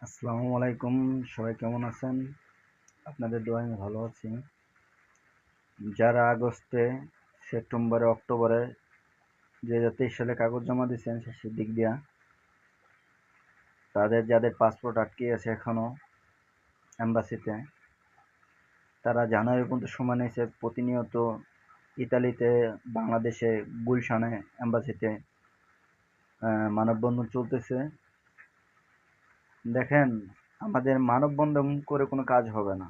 আসসালামু আলাইকুম। সবাই কেমন আছেন? আপনাদের দোয়ায় আমি ভালো আছি। যারা আগস্টে, সেপ্টেম্বরে, অক্টোবরে 2023 সালে কাগজ জমা দিয়েছেন শেষের দিক দিয়া, যাদের পাসপোর্ট আটকে আছে এখনো এম্বাসিতে, তারা জানুয়ারি পর্যন্ত সময় নিয়েছে। প্রতিনিয়ত ইতালিতে, বাংলাদেশে, গুলশানে এম্বাসিতে মানববন্ধন চলতেছে। দেখেন, আমাদের মানববন্ধন করে কোনো কাজ হবে না,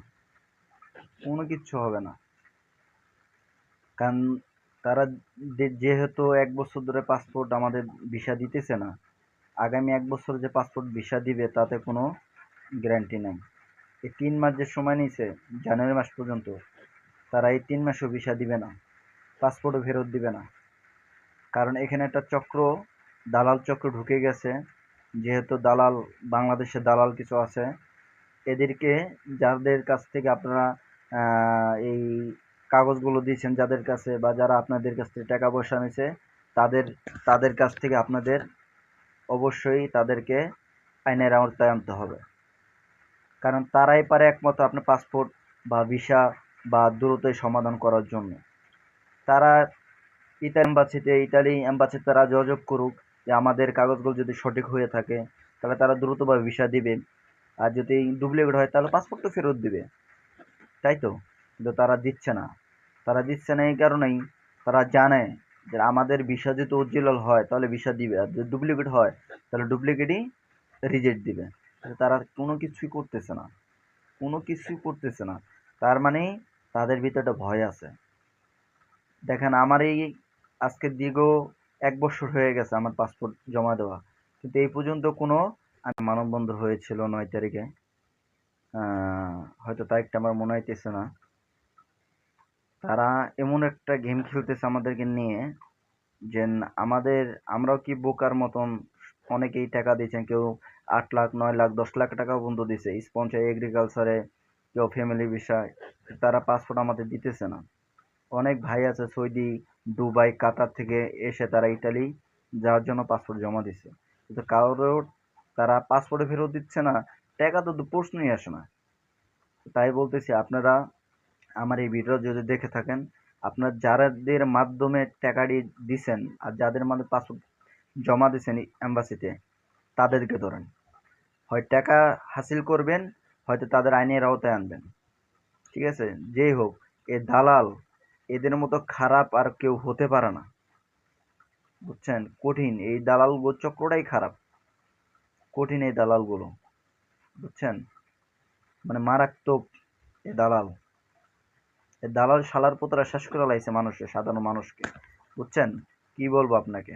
কোনো কিচ্ছু হবে না। কারণ তারা যেহেতু 1 বছর ধরে পাসপোর্ট আমাদের ভিসা দিতেছে না, আগামী 1 বছর যে পাসপোর্ট ভিসা দিবে তাতে কোনো গ্যারান্টি নেই। এই 3 মাস যে সময় নিয়েছে, জানুয়ারি মাস পর্যন্ত, তারা এই 3 মাসও ভিসা দিবে না, পাসপোর্টও ফেরত দিবে না। কারণ এখানে একটা চক্র, দালাল চক্র ঢুকে গেছে। যেহেতু দালাল, বাংলাদেশে দালাল কিছু আছে, এদেরকে, যাদের কাছ থেকে আপনারা এই কাগজগুলো দিয়েছেন, যাদের কাছে বা যারা আপনাদের কাছ থেকে টাকা পয়সা নিয়েছে, তাদের তাদের কাছ থেকে আপনাদের অবশ্যই তাদেরকে আইনের আওতায় আনতে হবে। কারণ তারাই পারে একমাত্র আপনার পাসপোর্ট বা ভিসা বা দ্রুতই সমাধান করার জন্য। তারা ইতালি এম্বাসিতে তারা যোগাযোগ করুক যে আমাদের কাগজগুলো যদি সঠিক হয়ে থাকে তাহলে তারা দ্রুতভাবে ভিসা দিবে, আর যদি ডুপ্লিকেট হয় তাহলে পাসপোর্ট তো ফেরত দিবে, তাই তো? কিন্তু তারা দিচ্ছে না। তারা দিচ্ছে না এই কারণেই, তারা জানে যে আমাদের ভিসা যদি অরিজিনাল হয় তাহলে ভিসা দিবে, আর যদি ডুপ্লিকেট হয় তাহলে ডুপ্লিকেটই রিজেক্ট দিবে। তারা কোনো কিছুই করতেছে না, কোনো কিছুই করতেছে না। তার মানে তাদের ভিতরে একটা ভয় আছে। দেখেন, আমার এই আজকে দীর্ঘ 1 বছর হয়ে গেছে আমার পাসপোর্ট জমা দেওয়া, কিন্তু এই পর্যন্ত কোনো মানববন্ধন হয়েছিল 9 তারিখে। হয়তো তারিখটা আমার মনে হইতেছে না। তারা এমন একটা গেম খেলতেছে আমাদেরকে নিয়ে, যে আমরাও কি বোকার মতন, অনেকেই টাকা দিয়েছেন, কেউ 8 লাখ, 9 লাখ, 10 লাখ টাকাও পর্যন্ত দিছে স্পন্সর এগ্রিকালচারে, কেউ ফ্যামিলি বিষয়। তারা পাসপোর্ট আমাদের দিতেছে না। অনেক ভাই আছে সৌদি, দুবাই, কাতার থেকে এসে তারা ইতালি যাওয়ার জন্য পাসপোর্ট জমা দিচ্ছে, কিন্তু কারোর তারা পাসপোর্টে ফেরত দিচ্ছে না। টাকা তো প্রশ্নই আসে না। তাই বলতেছি, আপনারা আমার এই ভিডিও যদি দেখে থাকেন, আপনার যাদের মাধ্যমে টাকাটি দিছেন আর যাদের মাধ্যমে পাসপোর্ট জমা দিছেন এম্বাসিতে, তাদেরকে ধরেন, হয় টাকা হাসিল করবেন, হয়তো তাদের আইনের আওতায় আনবেন। ঠিক আছে? যেই হোক, এ দালাল, এদের মতো খারাপ আর কেউ হতে পারে না। বুঝছেন? কঠিন এই দালাল চক্রটাই খারাপ, কঠিন এই দালালগুলো। বুঝছেন? মানে মারাত্মক এ দালাল। এ দালাল শালার পুতরা শেষ করে লাইছে মানুষের, সাধারণ মানুষকে। বুঝছেন? কি বলবো আপনাকে?